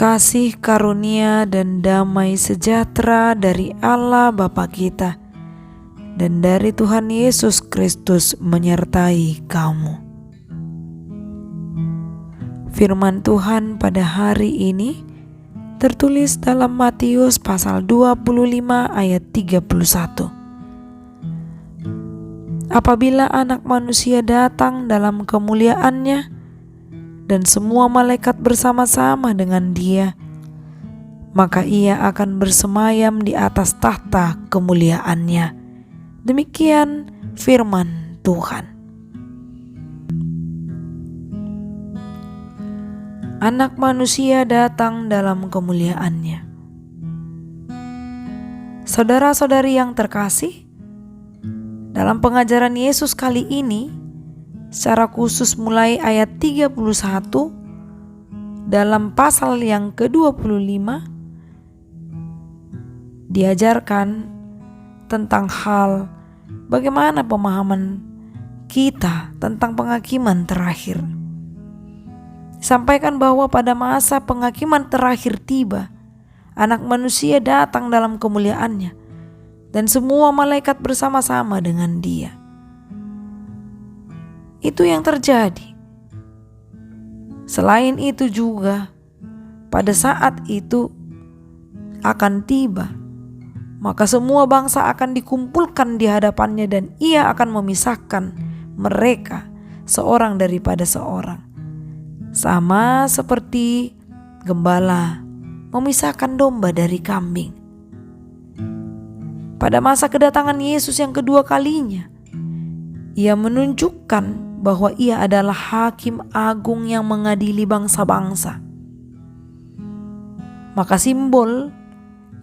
Kasih karunia dan damai sejahtera dari Allah Bapa kita dan dari Tuhan Yesus Kristus menyertai kamu. Firman Tuhan pada hari ini tertulis dalam Matius pasal 25 ayat 31. Apabila Anak Manusia datang dalam kemuliaannya dan semua malaikat bersama-sama dengan Dia, maka Ia akan bersemayam di atas tahta kemuliaannya. Demikian firman Tuhan. Anak Manusia datang dalam kemuliaannya. Saudara-saudari yang terkasih, dalam pengajaran Yesus kali ini, secara khusus mulai ayat 31 dalam pasal yang ke-25 diajarkan tentang hal bagaimana pemahaman kita tentang penghakiman terakhir. Sampaikan bahwa pada masa penghakiman terakhir tiba, Anak Manusia datang dalam kemuliaannya dan semua malaikat bersama-sama dengan Dia. Itu yang terjadi. Selain itu juga, pada saat itu akan tiba, maka semua bangsa akan dikumpulkan di hadapannya dan Ia akan memisahkan mereka seorang daripada seorang. Sama seperti gembala memisahkan domba dari kambing. Pada masa kedatangan Yesus yang kedua kalinya, Ia menunjukkan bahwa Ia adalah hakim agung yang mengadili bangsa-bangsa. Maka simbol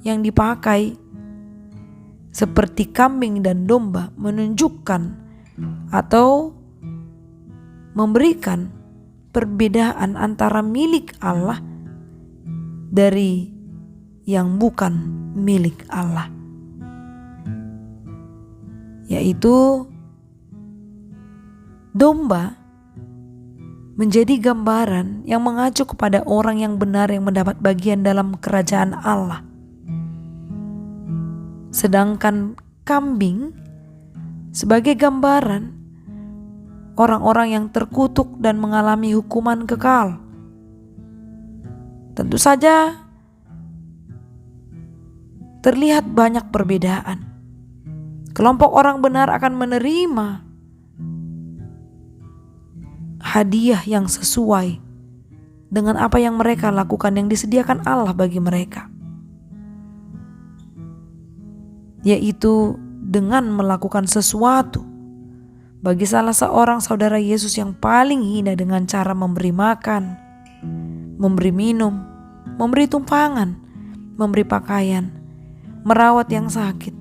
yang dipakai seperti kambing dan domba menunjukkan atau memberikan perbedaan antara milik Allah dari yang bukan milik Allah, yaitu domba menjadi gambaran yang mengacu kepada orang yang benar yang mendapat bagian dalam kerajaan Allah. Sedangkan kambing sebagai gambaran orang-orang yang terkutuk dan mengalami hukuman kekal. Tentu saja terlihat banyak perbedaan. Kelompok orang benar akan menerima hadiah yang sesuai dengan apa yang mereka lakukan yang disediakan Allah bagi mereka, yaitu dengan melakukan sesuatu bagi salah seorang saudara Yesus yang paling hina dengan cara memberi makan, memberi minum, memberi tumpangan, memberi pakaian, merawat yang sakit,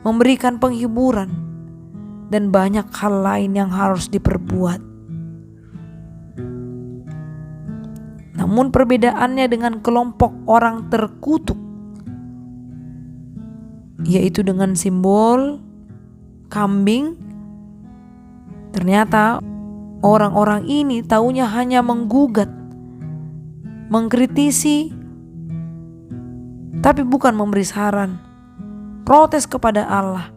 memberikan penghiburan, dan banyak hal lain yang harus diperbuat. Namun perbedaannya dengan kelompok orang terkutuk, yaitu dengan simbol kambing, ternyata orang-orang ini taunya hanya menggugat, mengkritisi, tapi bukan memberi saran, protes kepada Allah.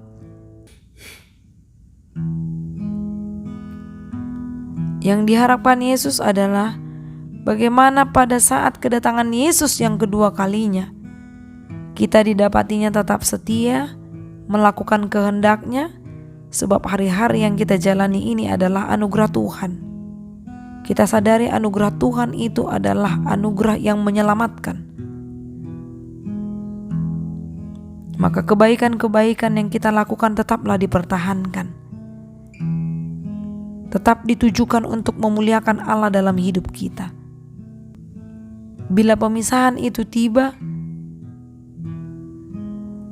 Yang diharapkan Yesus adalah bagaimana pada saat kedatangan Yesus yang kedua kalinya, kita didapatinya tetap setia, melakukan kehendak-Nya, sebab hari-hari yang kita jalani ini adalah anugerah Tuhan. Kita sadari anugerah Tuhan itu adalah anugerah yang menyelamatkan. Maka kebaikan-kebaikan yang kita lakukan tetaplah dipertahankan. Tetap ditujukan untuk memuliakan Allah dalam hidup kita. Bila pemisahan itu tiba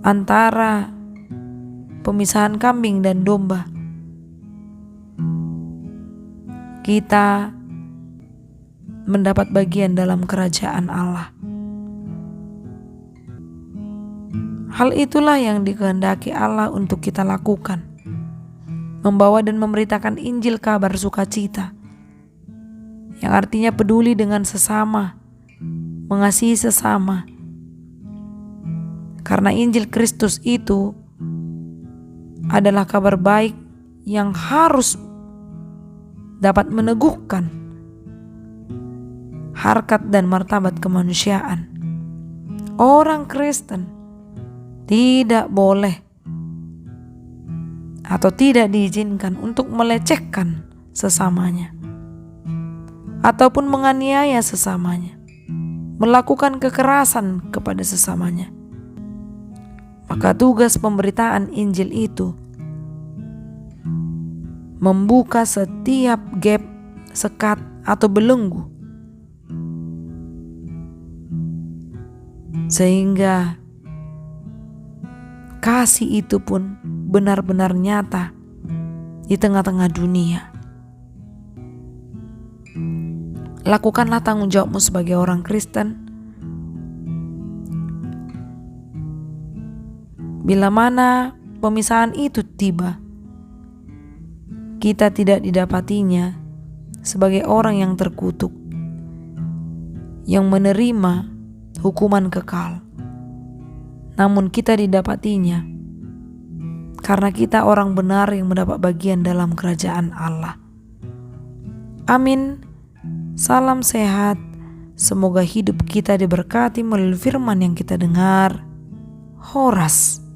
antara pemisahan kambing dan domba, kita mendapat bagian dalam kerajaan Allah. Hal itulah yang dikehendaki Allah untuk kita lakukan, membawa dan memberitakan Injil kabar sukacita, yang artinya peduli dengan sesama, mengasihi sesama. Karena Injil Kristus itu adalah kabar baik yang harus dapat meneguhkan harkat dan martabat kemanusiaan. Orang Kristen tidak boleh atau tidak diizinkan untuk melecehkan sesamanya ataupun menganiaya sesamanya, melakukan kekerasan kepada sesamanya. Maka tugas pemberitaan Injil itu membuka setiap gap, sekat atau belenggu, sehingga kasih itu pun benar-benar nyata di tengah-tengah dunia. Lakukanlah tanggung jawabmu sebagai orang Kristen. Bila mana pemisahan itu tiba, kita tidak didapatinya sebagai orang yang terkutuk, yang menerima hukuman kekal. Namun kita didapatinya karena kita orang benar yang mendapat bagian dalam kerajaan Allah. Amin. Salam sehat. Semoga hidup kita diberkati melalui firman yang kita dengar. Horas.